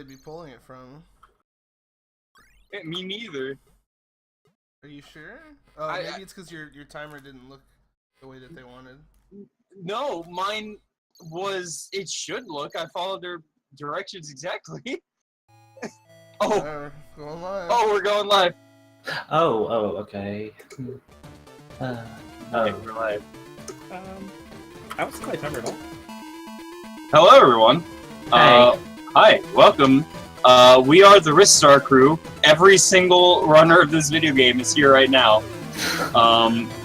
they'd be pulling it from. Me neither. Are you sure? Oh, maybe it's because your timer didn't look the way that they wanted. No, mine was. It should look. I followed their directions exactly. Oh. Going live. Oh, we're going live. Oh, okay. Okay, we're live. I don't see my timer at all. Hello, everyone. Hey. Hi, welcome. We are the Ristar crew. Every single runner of this video game is here right now.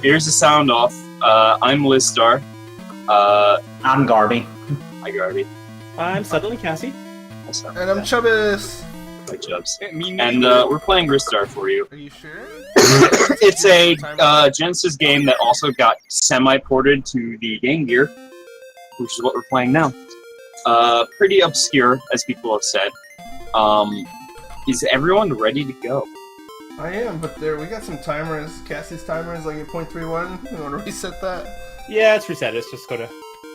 Here's the sound off. I'm Listar. I'm Garby. Hi, Garby. I'm SuddenlyCassie. And I'm Chubbus. Hi, Chubbs. And we're playing Ristar for you. Are you sure? It's a Genesis game that also got semi-ported to the Game Gear, which is what we're playing now. Pretty obscure, as people have said. Is everyone ready to go? I am, but we got some timers. Cassie's timer is like at 0.31. You want to reset that? Yeah, it's reset. Let's just go to...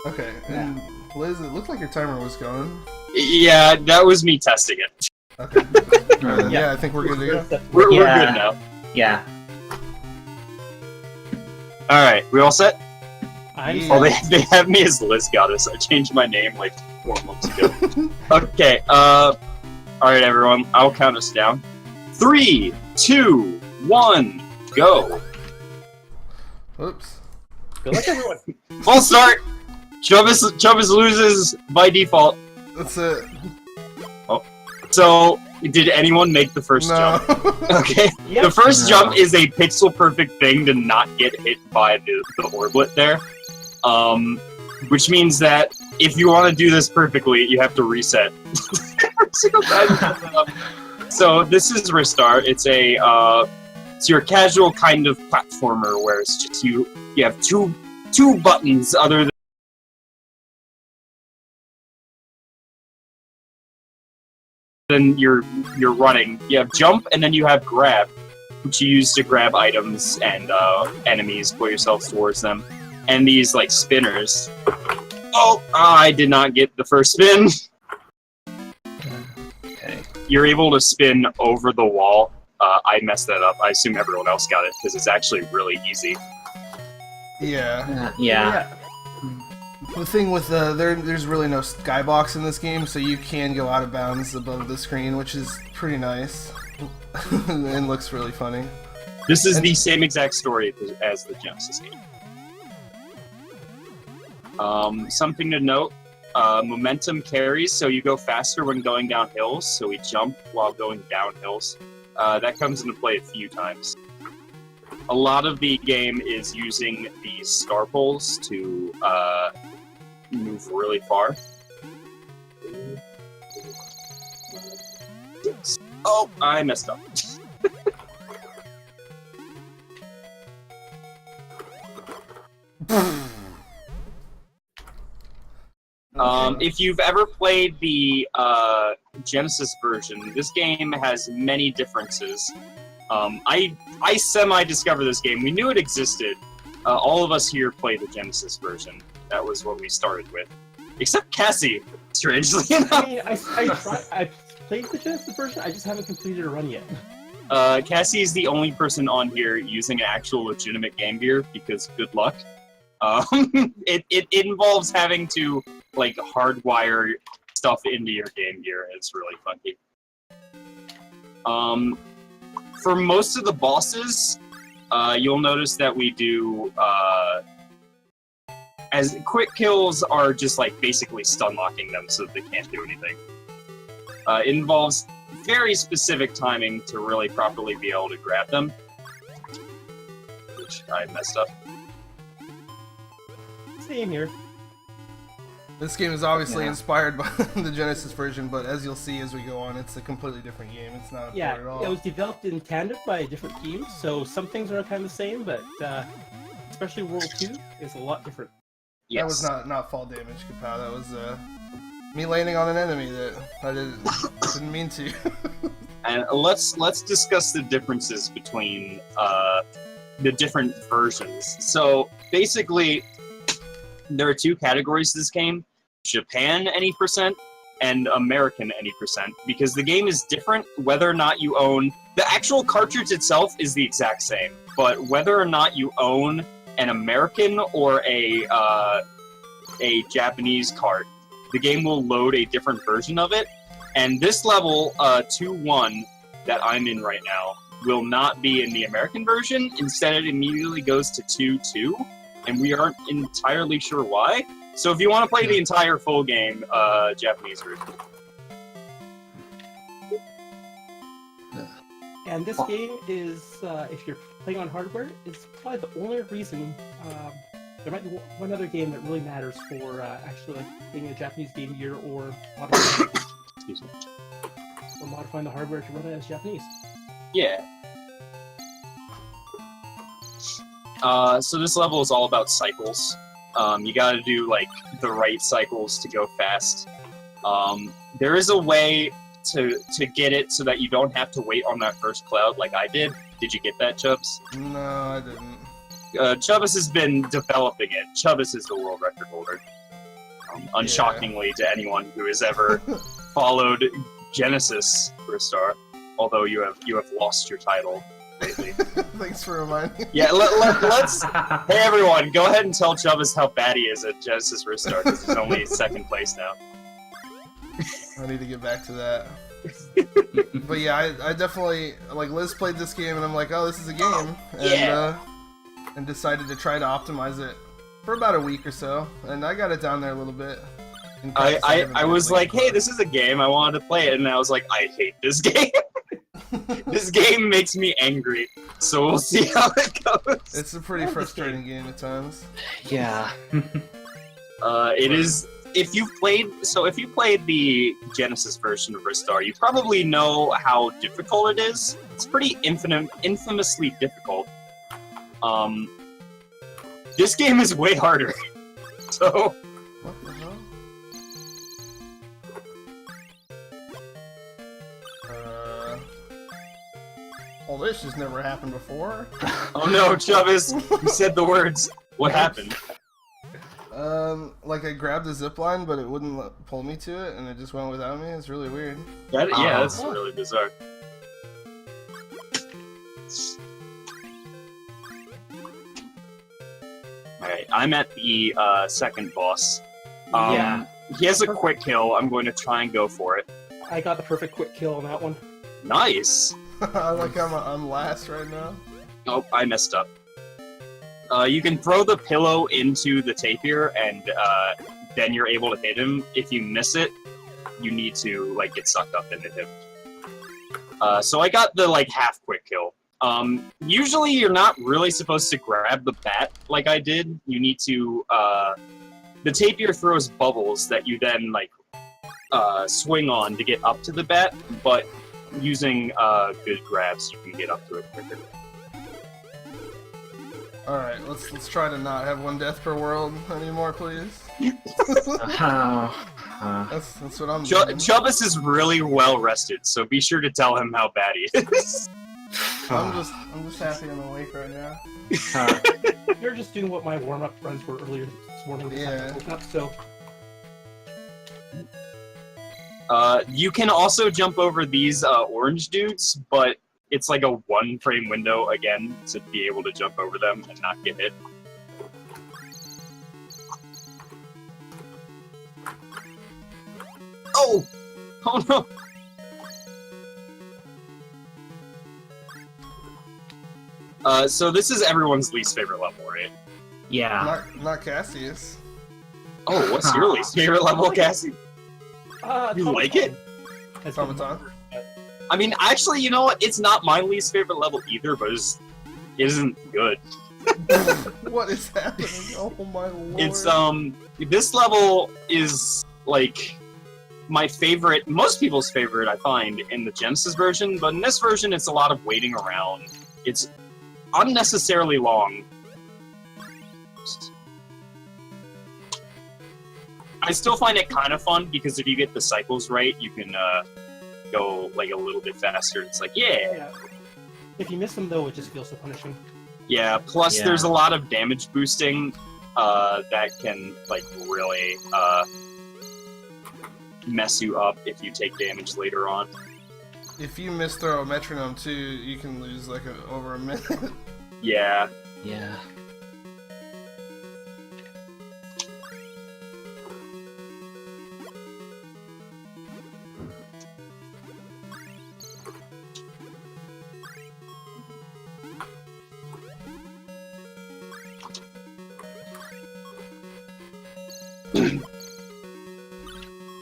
Okay, and Liz, it looked like your timer was going. Yeah, that was me testing it. Okay. Yeah, I think we're good to go. We're good now. Yeah. Alright, we all set? I'm Oh, they have me as lizgoddess. I changed my name like 4 months ago. Okay, alright everyone, I'll count us down. 3, 2, 1, go! Oops. Good luck, everyone. False start! Chubbus loses by default. That's it. So, did anyone make the first jump? Okay. Yep. The first jump is a pixel-perfect thing to not get hit by the orblet there. Which means that if you want to do this perfectly, you have to reset. So, this is Ristar. It's it's your casual kind of platformer where it's just you have two buttons other than you're running. You have jump and then you have grab, which you use to grab items and enemies, pull yourselves towards them. And these like spinners. Oh, I did not get the first spin. Okay. You're able to spin over the wall. I messed that up. I assume everyone else got it because it's actually really easy. Yeah. Yeah. The thing with there's really no skybox in this game, so you can go out of bounds above the screen, which is pretty nice and looks really funny. This is the same exact story as the Genesis game. Something to note, momentum carries, so you go faster when going down hills, so we jump while going down hills. That comes into play a few times. A lot of the game is using these star poles to move really far. Oh, I messed up. If you've ever played the Genesis version, this game has many differences. I semi-discovered this game. We knew it existed. All of us here play the Genesis version. That was what we started with. Except Cassie, strangely enough. I mean, I played the Genesis version, I just haven't completed a run yet. Cassie is the only person on here using an actual legitimate Game Gear, because good luck. It involves having to, like, hardwire stuff into your Game Gear. It's really funky. For most of the bosses, you'll notice that we do, as quick kills are just like basically stun locking them so that they can't do anything. It involves very specific timing to really properly be able to grab them, which I messed up. Same here. This game is obviously inspired by the Genesis version, but as you'll see as we go on, it's a completely different game. It's not a port at all. It was developed in tandem by different teams, so some things are kind of the same, but especially World 2 is a lot different. Yes. That was not fall damage, Kapow. That was me landing on an enemy that I didn't mean to. And let's discuss the differences between the different versions. So basically, there are two categories to this game: Japan any percent and American any percent, because the game is different whether or not you own... The actual cartridge itself is the exact same, but whether or not you own an American or a Japanese cart, the game will load a different version of it, and this level 2-1 that I'm in right now will not be in the American version. Instead, it immediately goes to 2-2, and we aren't entirely sure why. So if you want to play the entire full game, Japanese version. And this game is, if you're playing on hardware, is probably the only reason. There might be one other game that really matters for actually like being a Japanese Game Gear or modifying the hardware to run it as Japanese. Yeah. So this level is all about cycles. You gotta do, like, the right cycles to go fast. There is a way to get it so that you don't have to wait on that first cloud like I did. Did you get that, Chubbs? No, I didn't. Chubbus has been developing it. Chubbus is the world record holder. Unshockingly to anyone who has ever followed Genesis Ristar, although you have lost your title lately. Thanks for reminding me. Yeah, let's... Hey everyone, go ahead and tell Chubbus how bad he is at Genesis Ristar, because he's only second place now. I need to get back to that. But yeah, I definitely... Like, Liz played this game, and I'm like, oh, this is a game. And, and decided to try to optimize it for about a week or so, and I got it down there a little bit. I was like, hey, this is a game, I wanted to play it, and I was like, I hate this game. This game makes me angry, so we'll see how it goes. It's a pretty frustrating game at times. Yeah. It is... If you played the Genesis version of Ristar, you probably know how difficult it is. It's pretty infamously difficult. This game is way harder. So... What the hell? Well, this has never happened before. Oh no, Chubbus! You said the words. What happened? Like I grabbed the zipline, but it wouldn't pull me to it, and it just went without me. It's really weird. Yeah, that's really bizarre. Alright, I'm at the second boss. He has a quick kill. I'm going to try and go for it. I got the perfect quick kill on that one. Nice! I like I'm last right now. Oh, I messed up. You can throw the pillow into the tapir, and then you're able to hit him. If you miss it, you need to like get sucked up into him. So I got the like half quick kill. Usually you're not really supposed to grab the bat like I did. You need to the tapir throws bubbles that you then like swing on to get up to the bat, but using good grabs you can get up to it quicker. Alright, let's try to not have one death per world anymore, please. That's what I'm doing. Chubbus is really well rested, so be sure to tell him how bad he is. I'm just happy I'm awake right now. You're just doing what my warm-up runs were earlier this morning. Yeah. So. You can also jump over these orange dudes, but it's like a one-frame window again to be able to jump over them and not get hit. Oh! Oh no! So this is everyone's least favorite level, right? Yeah. Not Cassie's. Oh, what's your least favorite level, Cassie? You like it? Automaton? I mean, actually, you know what? It's not my least favorite level either, but it isn't good. What is happening? Oh my lord. It's, this level is, like, my favorite, most people's favorite, I find, in the Genesis version, but in this version, it's a lot of waiting around. It's unnecessarily long. I still find it kind of fun, because if you get the cycles right, you can, go, like, a little bit faster. It's like, yeah! If you miss them, though, it just feels so punishing. Yeah, plus there's a lot of damage boosting, that can, like, really, mess you up if you take damage later on. If you miss throw a metronome too, you can lose like over a minute. Yeah. Yeah.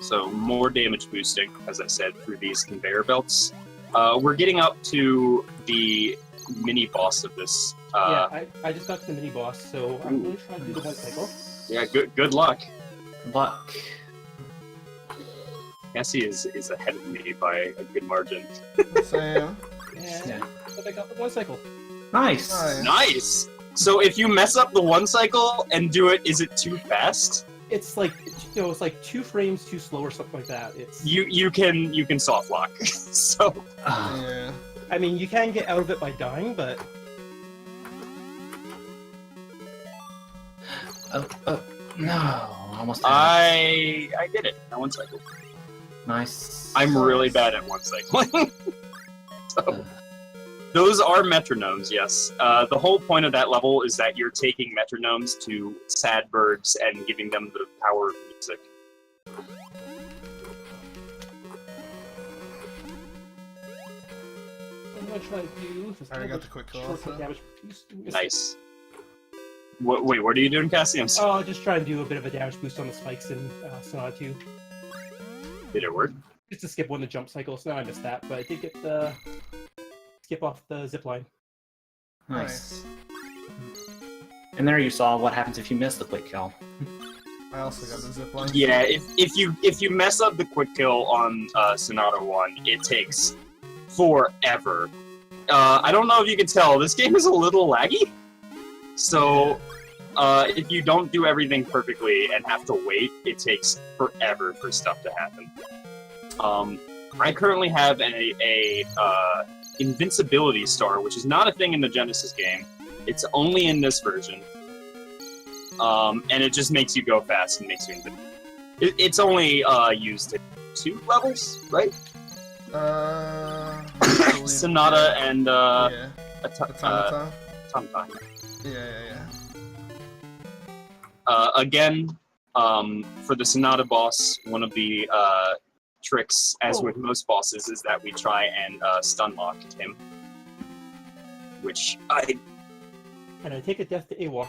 So more damage boosting, as I said, through these conveyor belts. We're getting up to the mini boss of this. Yeah, I just got to the mini boss, so I'm going to try to do the one cycle. Yeah, good luck. Luck. Cassie is ahead of me by a good margin. Same. And Yeah. but I got the one cycle. Nice. Nice. Nice! So if you mess up the one cycle and do it, is it too fast? It's like, you know, it's like 2 frames too slow or something like that. It's. You can soft lock. So Yeah. I mean, you can get out of it by dying, but Oh, no. Almost. I did it. That one cycle. Nice. I'm really bad at one cycling. So, those are metronomes, yes. The whole point of that level is that you're taking metronomes to sad birds and giving them the power of music. I'm going to try to do. Alright, I got the quick kill short also. damage boost. Nice. Wait, what are you doing, Cassie? I'm sorry. Oh, I'll just try and do a bit of a damage boost on the spikes in Sonata 2. Did it work? Just to skip one of the jump cycles. No, I missed that, but I did get the skip off the zip line. Nice. And there you saw what happens if you miss the quick kill. I also got the zip line. Yeah, if you mess up the quick kill on Sonata 1, it takes forever. I don't know if you can tell, this game is a little laggy. So, if you don't do everything perfectly and have to wait, it takes forever for stuff to happen. I currently have a invincibility star, which is not a thing in the Genesis game. It's only in this version. And it just makes you go fast and makes you invincible. It's only used in 2 levels, right? Sonata and yeah. Automata. Yeah. Again, for the Sonata boss, one of the tricks, as with most bosses, is that we try and stun lock him. Which And I take a death to AWOC.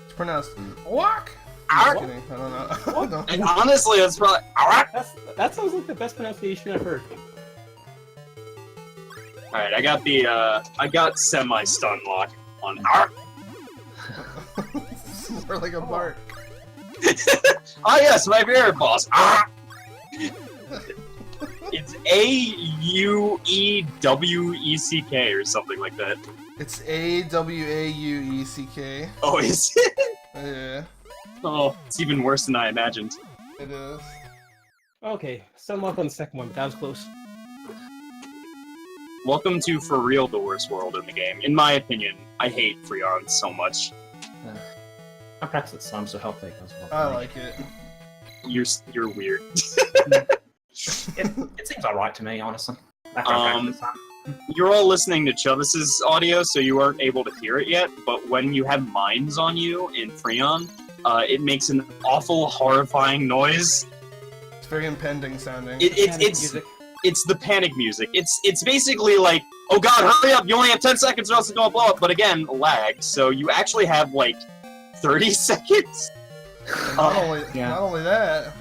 It's pronounced walk. Arr! Kidding. I don't know. I don't know. And honestly, that's probably. That sounds like the best pronunciation I've heard. Alright, I got semi-stun lock on Arr! This is more like a bark. Ah yes, my favorite boss. Arr! It's AUEWECK or something like that. It's AWAUECK. Oh, is it? Yeah, Oh, it's even worse than I imagined. it is. Okay, stun lock on the second one, but that was close. Welcome to, for real, the worst world in the game. In my opinion, I hate Freon so much. I practice it some, so hopefully it goes well. I like it. You're weird. It seems alright to me, honestly. After I practice it some. You're all listening to Chubbus's audio, so you aren't able to hear it yet, but when you have mines on you in Freon, it makes an awful, horrifying noise. It's very impending sounding. It's the panic music. It's basically like, oh god, hurry up, you only have 10 seconds or else it's gonna blow up, but again, lag, so you actually have like 30 seconds? Not only that,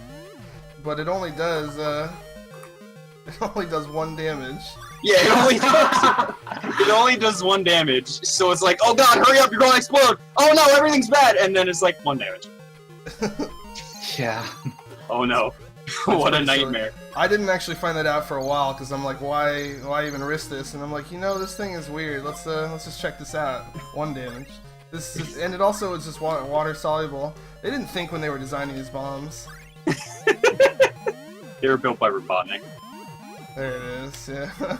but it only does one damage. Yeah, it only does 1 damage, so it's like, oh god, hurry up, you're gonna explode! Oh no, everything's bad! And then it's like 1 damage. Yeah. Oh no. What a nightmare. I didn't actually find that out for a while because I'm like, why even risk this? And I'm like, this thing is weird. Let's just check this out. 1 damage. And it also is just water soluble. They didn't think when they were designing these bombs. They were built by Robotnik. There it is. Yeah.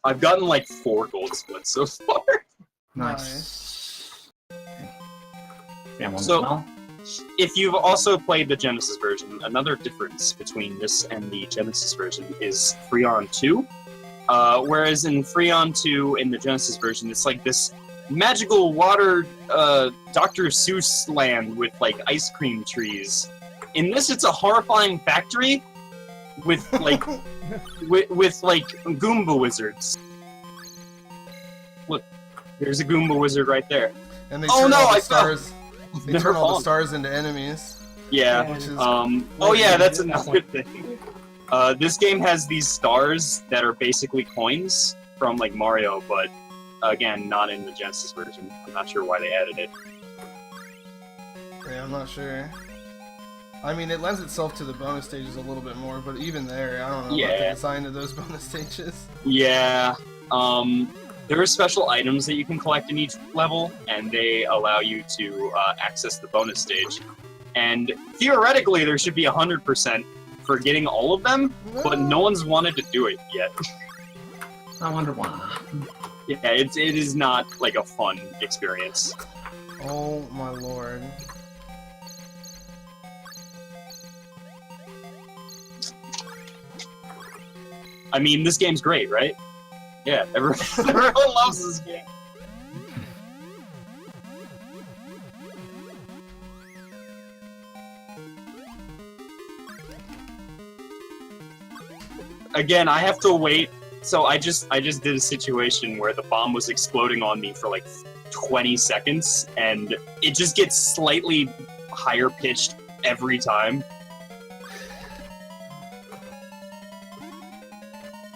I've gotten like 4 gold splits so far. Nice. Yeah, one So- as well. If you've also played the Genesis version, another difference between this and the Genesis version is Freon 2. Whereas in Freon 2, in the Genesis version, it's like this magical water Dr. Seuss land with like ice cream trees. In this, it's a horrifying factory with like with like Goomba wizards. Look, there's a Goomba wizard right there. And they Oh, turn no, all the I fell. stars. They Never turn all the fallen. stars into enemies. Yeah. Which is Oh yeah, that's another thing. This game has these stars that are basically coins from like Mario, but again, not in the Genesis version. I'm not sure why they added it. Yeah, I'm not sure. I mean, it lends itself to the bonus stages a little bit more, but even there, I don't know about the Yeah. design of those bonus stages. Yeah. There are special items that you can collect in each level, and they allow you to access the bonus stage. And theoretically, there should be 100% for getting all of them, but no one's wanted to do it yet. I wonder why. Yeah, it is not like a fun experience. Oh my lord. I mean, this game's great, right? Yeah, everyone loves this game. Again, I have to wait. So I just did a situation where the bomb was exploding on me for like 20 seconds, and it just gets slightly higher pitched every time.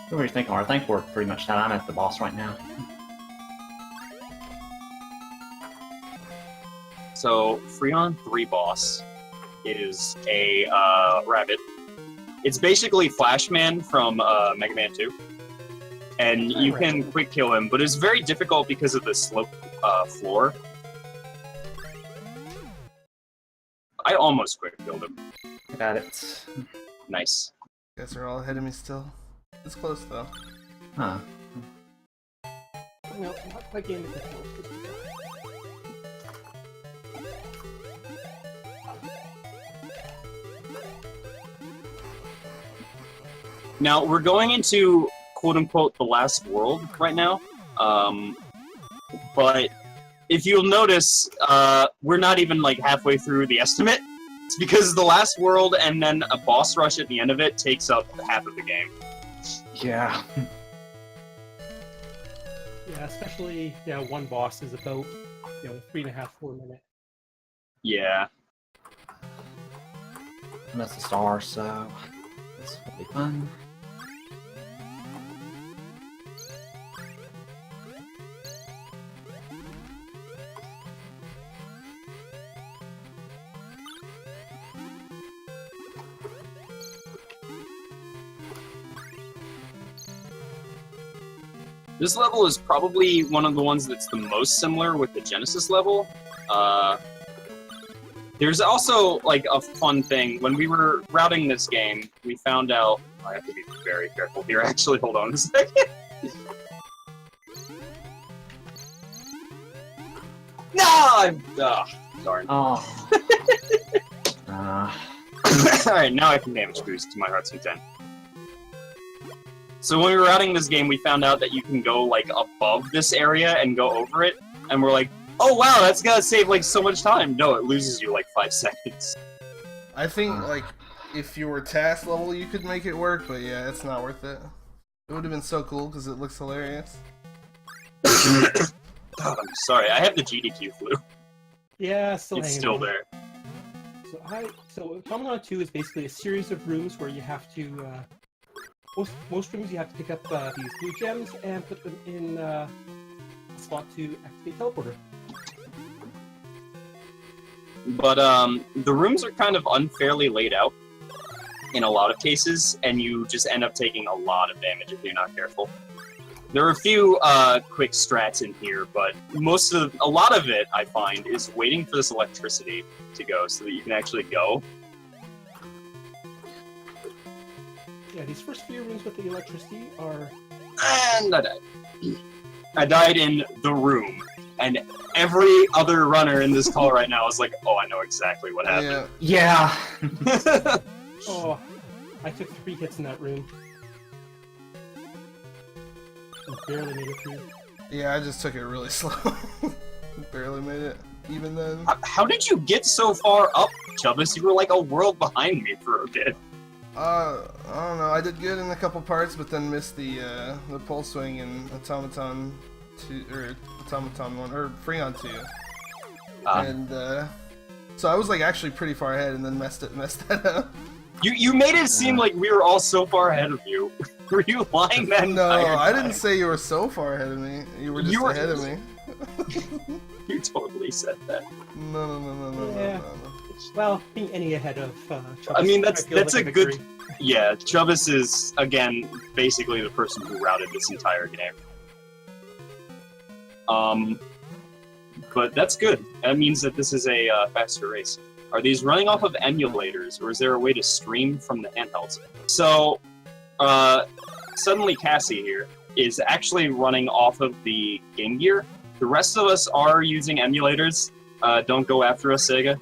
What were you thinking? I think we're pretty much done. I'm at the boss right now. So Freon 3 boss is a rabbit. It's basically Flashman from Mega Man 2. And you can quick kill him, but it's very difficult because of the slope floor. I almost quick killed him. I got it. Nice. Guys are all ahead of me still. It's close though. Huh. No, not quite getting the control. Now, we're going into, quote-unquote, the last world right now. But if you'll notice, we're not even, like, halfway through the estimate. It's because the last world and then a boss rush at the end of it takes up half of the game. Yeah. Yeah, especially one boss is about 3.5, 4 minutes. Yeah. And that's the star, so this will be fun. This level is probably one of the ones that's the most similar with the Genesis level. There's also, like, a fun thing. When we were routing this game, we found out... I have to be very careful here, actually. Hold on a second. No! Darn. Oh. Alright, now I can damage boost to my heart's content. So when we were routing this game, we found out that you can go, like, above this area and go over it, and we're like, oh wow, that's gonna save, like, so much time. No, it loses you, like, 5 seconds. I think, like, if you were task level, you could make it work, but yeah, it's not worth it. It would have been so cool because it looks hilarious. God, I'm sorry, I have the GDQ flu. Yeah, It's hanging still on. there. So Phenomenon 2 is basically a series of rooms where you have to most rooms you have to pick up these blue gems and put them in a slot to activate teleporter. But the rooms are kind of unfairly laid out in a lot of cases, and you just end up taking a lot of damage if you're not careful. There are a few quick strats in here, but a lot of it, I find, is waiting for this electricity to go so that you can actually go. Yeah, these first few rooms with the electricity are... And I died. I died in the room. and every other runner in this call right now is like, oh, I know exactly what happened. Yeah. Oh, I took 3 hits in that room. I barely made it through. Yeah, I just took it really slow. Barely made it, even then. How did you get so far up, Chubbus? You were like a world behind me for a bit. I don't know. I did good in a couple parts, but then missed the pulse swing and Automaton 2 or Automaton 1 or Freon 2. And so I was like actually pretty far ahead, and then messed that up. You made it seem like we were all so far ahead of you. Were you lying that No, entire I time? didn't say you were so far ahead of me. You were just ahead of me. You totally said that. No. Yeah. Well, being any ahead of Chubbus, I mean, that's feels like a good. victory. Yeah, Chubbus is again basically the person who routed this entire game. But that's good. That means that this is a faster race. Are these running off of emulators, or is there a way to stream from the handhelds? So, SuddenlyCassie here is actually running off of the Game Gear. The rest of us are using emulators. Don't go after us, Sega.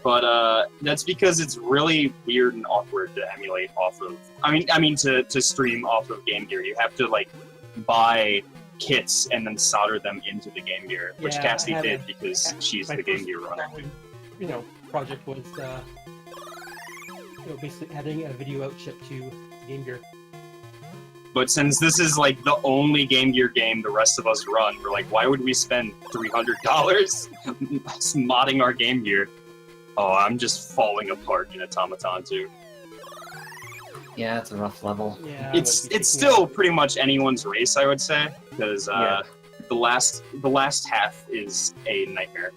But that's because it's really weird and awkward to emulate off of. I mean to stream off of Game Gear. You have to like buy kits and then solder them into the Game Gear, which Yeah, Cassie I had did because she's my the Game first Gear runner. project was basically adding a video out chip to Game Gear. But since this is like the only Game Gear game the rest of us run, we're like, why would we spend $300 modding our Game Gear? Oh, I'm just falling apart in Automaton 2. Yeah, it's a rough level. Yeah, It's still pretty much anyone's race, I would say, because the last half is a nightmare.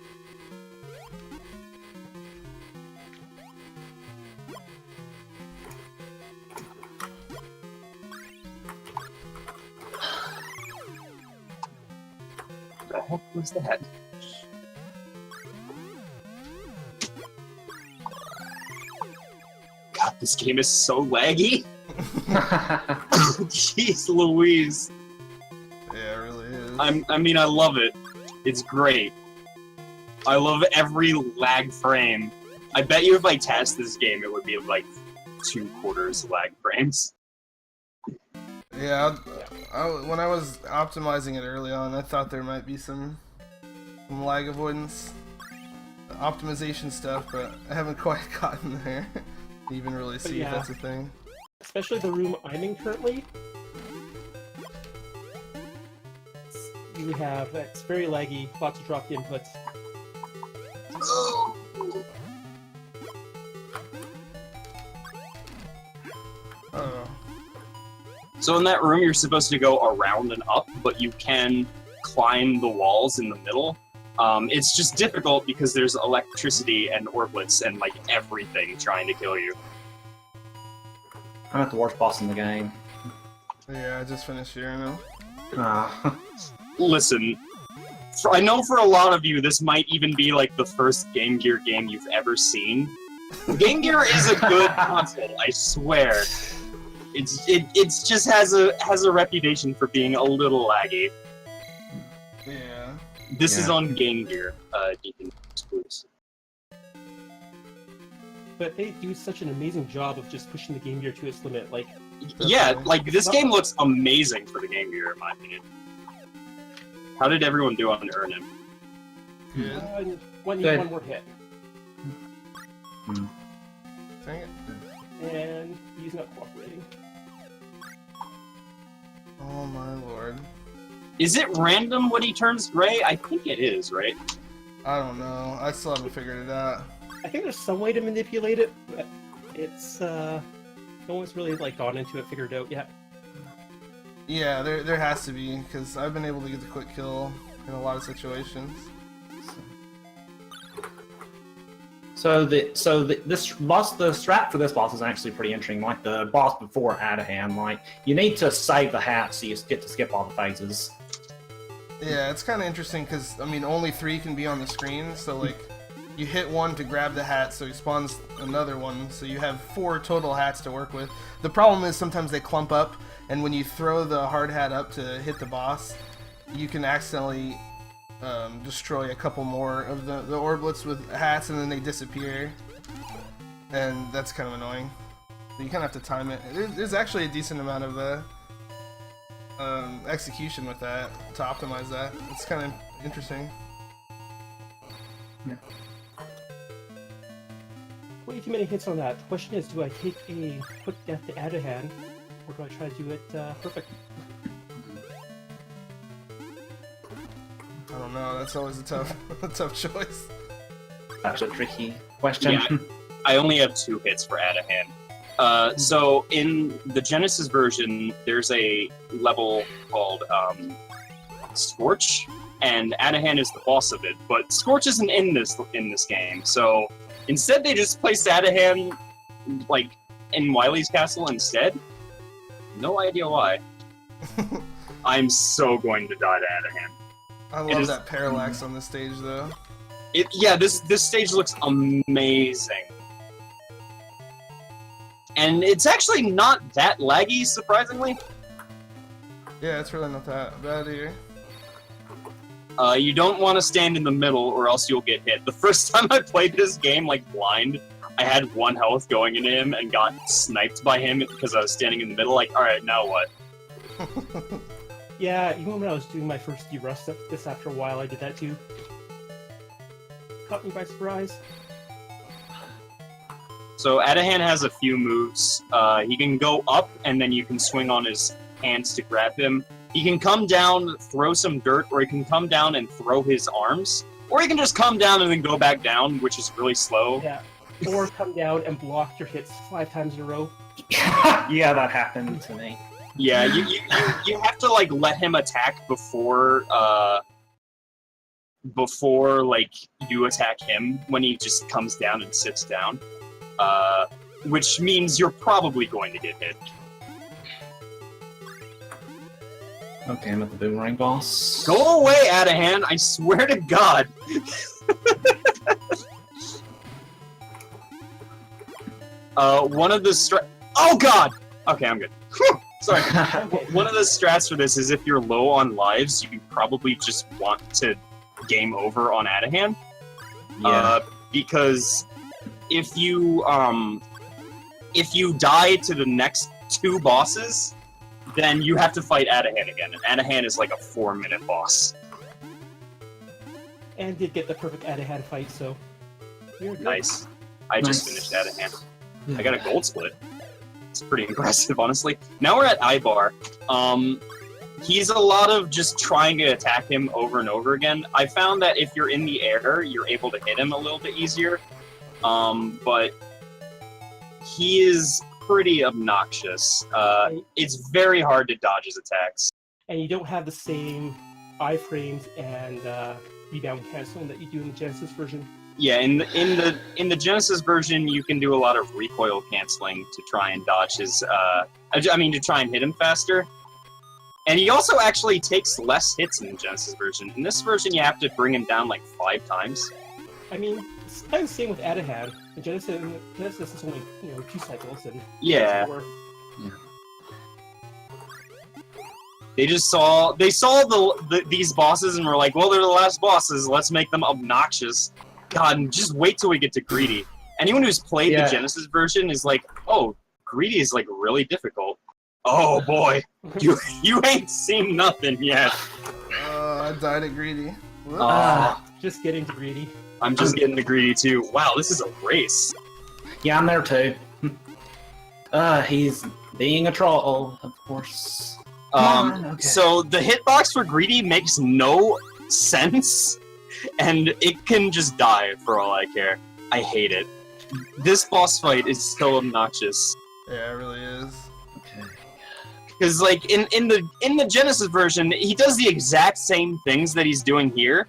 What the heck was that? God, this game is so laggy. Jeez Louise. Yeah, it really is. I mean, I love it. It's great. I love every lag frame. I bet you if I test this game, it would be like 2/4 lag frames. Yeah, when I was optimizing it early on, I thought there might be some lag avoidance optimization stuff, but I haven't quite gotten there to even really see if that's a thing. Especially the room I'm in currently. You have, it's very laggy, lots of dropped inputs. Oh. So in that room, you're supposed to go around and up, but you can climb the walls in the middle. It's just difficult because there's electricity and orblets and like everything trying to kill you. I'm not the worst boss in the game. Yeah, I just finished here now. Ah. Listen, I know for a lot of you, this might even be like the first Game Gear game you've ever seen. Game Gear is a good console, I swear. It's just has a reputation for being a little laggy. Yeah. This is on Game Gear, Deacon, please. But they do such an amazing job of just pushing the Game Gear to its limit. Like, Yeah, like this game looks amazing for the Game Gear, in my opinion. How did everyone do on Ernin? Good. One more hit. Dang it. And he's not cooperating. Oh my lord. Is it random when he turns gray? I think it is, right? I don't know. I still haven't figured it out. I think there's some way to manipulate it, but it's no one's really like gone into it, figured out yet. Yeah, there has to be, because I've been able to get the quick kill in a lot of situations. So the strat for this boss is actually pretty interesting. Like the boss before Adahan, like you need to save the hat so you get to skip all the phases. Yeah, it's kind of interesting because I mean only 3 can be on the screen, so like you hit one to grab the hat, so he spawns another one, so you have 4 total hats to work with. The problem is sometimes they clump up, and when you throw the hard hat up to hit the boss, you can accidentally destroy a couple more of the orblets with hats, and then they disappear, and that's kind of annoying. So you kind of have to time it. There's actually a decent amount of execution with that to optimize that. It's kind of interesting. Yeah. 22 many hits on that. The question is, do I take a quick death to add a hand, or do I try to do it perfect? I don't know. That's always a tough, a tough choice. That's a tricky question. Yeah, I only have 2 hits for add a hand. So in the Genesis version, there's a level called Scorch, and add a hand is the boss of it. But Scorch isn't in this game, so instead they just placed add a hand like in Wily's castle instead. No idea why. I'm so going to die to add a hand. I love that parallax on this stage, though. Yeah, this stage looks amazing. And it's actually not that laggy, surprisingly. Yeah, it's really not that bad here. You don't want to stand in the middle or else you'll get hit. The first time I played this game, like, blind, I had 1 health going into him and got sniped by him because I was standing in the middle, like, alright, now what? Yeah, even when I was doing my first D-Rust this after a while, I did that too. Caught me by surprise. So Adahan has a few moves. He can go up, and then you can swing on his hands to grab him. He can come down, throw some dirt, or he can come down and throw his arms. Or he can just come down and then go back down, which is really slow. Yeah, or come down and block your hits 5 times in a row. Yeah, that happened to me. Yeah, you have to like let him attack before like you attack him when he just comes down and sits down, which means you're probably going to get hit. Okay, I'm at the boomerang boss. Go away, Adahan! I swear to God. One of the oh God! Okay, I'm good. Whew! Sorry. One of the strats for this is if you're low on lives, you probably just want to game over on Adahan. Yeah. Because if you die to the next 2 bosses, then you have to fight Adahan again, and Adahan is like a 4-minute boss. And did get the perfect Adahan fight, so you're good. Nice. I just finished Adahan. I got a gold split. It's pretty impressive, honestly. Now we're at Ibar. He's a lot of just trying to attack him over and over again. I found that if you're in the air, you're able to hit him a little bit easier. But he is pretty obnoxious. It's very hard to dodge his attacks. And you don't have the same iframes and rebound canceling that you do in the Genesis version. Yeah, in the Genesis version, you can do a lot of recoil canceling to try and dodge his. To try and hit him faster. And he also actually takes less hits in the Genesis version. In this version, you have to bring him down like 5 times. I mean, it's kind of the same with Adahan. In Genesis is only 2 cycles, and Yeah. Yeah. They just saw these bosses and were like, well, they're the last bosses. Let's make them obnoxious. God, and just wait till we get to Greedy. Anyone who's played the Genesis version is like, oh, Greedy is like really difficult. Oh boy, you ain't seen nothing yet. I died at Greedy. Just getting to Greedy. I'm just getting to Greedy too. Wow, this is a race. Yeah, I'm there too. He's being a troll, of course. Okay. So the hitbox for Greedy makes no sense, and it can just die for all I care. I hate it. This boss fight is so obnoxious. Yeah, it really is. Okay. Because like in the Genesis version, he does the exact same things that he's doing here,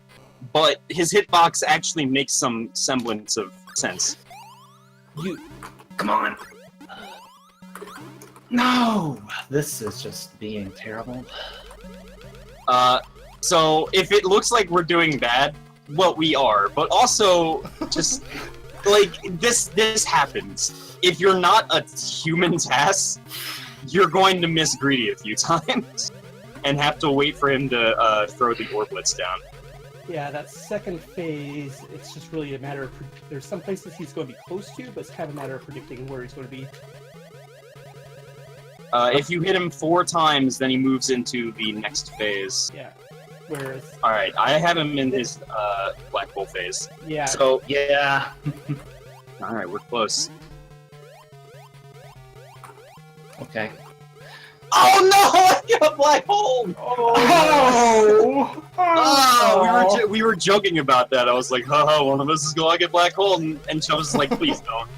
but his hitbox actually makes some semblance of sense. Come on. No! This is just being terrible. So if it looks like we're doing bad, well, we are, but also just like this happens. If you're not a human task, you're going to miss Greedy a few times and have to wait for him to throw the orblets down. Yeah, that second phase, it's just really a matter of... There's some places he's going to be close to, but it's kind of a matter of predicting where he's going to be. If you hit him 4 times, then he moves into the next phase. Yeah. Whereas... Alright, I have him in his black hole phase. Yeah. So, Yeah. alright, we're close. Okay. Oh no! I got a black hole! Oh! We were joking about that. I was like, haha, one of us is going to get black hole, and Chubbus was like, please don't.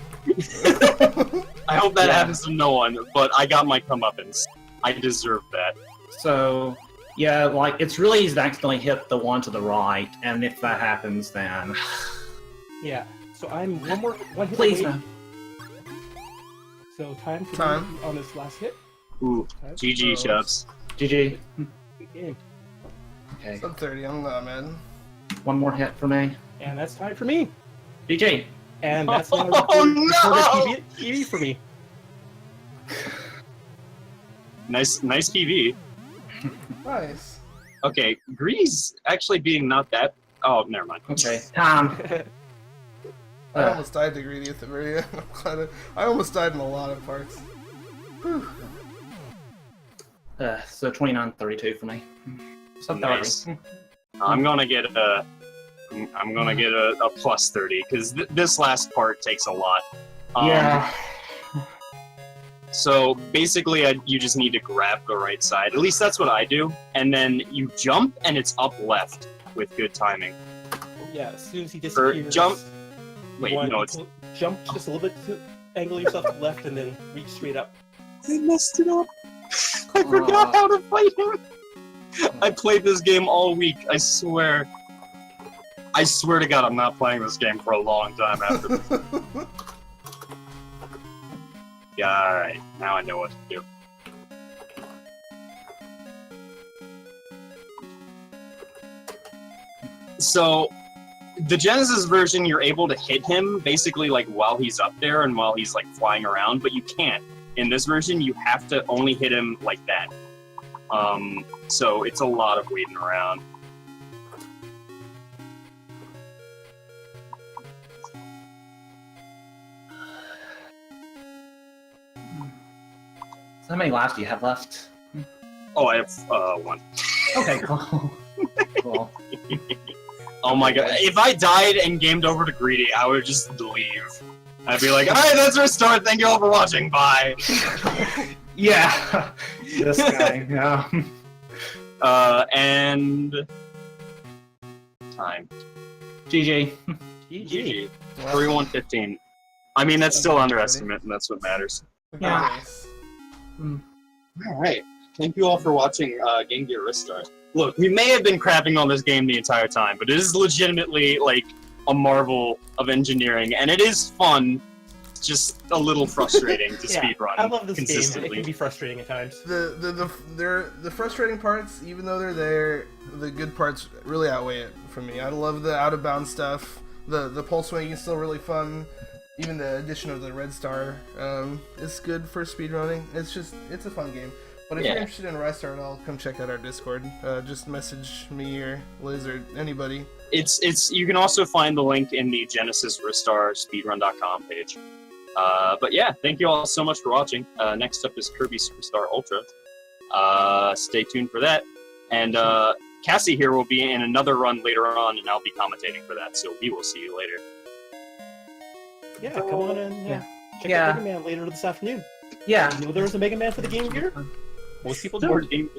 I hope that happens to no one, but I got my comeuppance. I deserve that. So, yeah, like, it's really easy to accidentally hit the one to the right, and if that happens, then... Yeah. So I'm one hit Please, away. no. So time for Time. me on this last hit. Ooh, GG, Chubbs. GG. Good game. Okay, Sub 30, I'm not mad. one more hit for me. And that's time for me. GG. And that's now Oh, no! TV for me. Nice PV. Nice. Okay, Grease actually being not that... Oh, never mind. Okay, time. I almost died to Greedy at the very end. I'm glad I almost died in a lot of parts. Whew. So 29-32 for me. So Nice. I'm gonna get a plus 30 because this last part takes a lot. Yeah. So basically, you just need to grab the right side. At least that's what I do. And then you jump, and it's up left with good timing. Yeah, as soon as he Or disappears... jump. Wait, no, it's. Jump just a little bit to angle yourself to the left and then reach straight up. I messed it up. I forgot how to fight him. I played this game all week. I swear. I swear to God, I'm not playing this game for a long time after this. Yeah, alright. Now I know what to do. So, the Genesis version, you're able to hit him basically like while he's up there and while he's like flying around, but you can't. In this version, you have to only hit him like that. So it's a lot of waiting around. So how many lives do you have left? Oh, I have 1. Okay, cool. Cool. Oh my god, if I died and gamed over to Greedy, I would just leave. I'd be like, alright, that's Restart, thank you all for watching, bye! Yeah! This guy, yeah. And... Time. GG. GG. 31:15. I mean, that's still underestimate, and that's what matters. Yeah. Nice. Alright. Thank you all for watching Game Gear Ristar. Look, we may have been crapping on this game the entire time, but it is legitimately, like, a marvel of engineering, and it is fun, just a little frustrating to speedrun I love this consistently. game. It can be frustrating at times. The frustrating parts, even though they're there, the good parts really outweigh it for me. I love the out of bounds stuff. The pulse swing is still really fun. Even the addition of the red star is good for speedrunning. It's a fun game. But if you're interested in Ristar at all, come check out our Discord. Just message me or Liz or anybody. You can also find the link in the Genesis Ristar speedrun.com page. But yeah, thank you all so much for watching. Next up is Kirby Superstar Ultra. Stay tuned for that. And Cassie here will be in another run later on, and I'll be commentating for that, so we will see you later. Yeah, come on and check out Mega Man later this afternoon. Yeah. You know there was a Mega Man for the Game Gear? Most people don't. More game-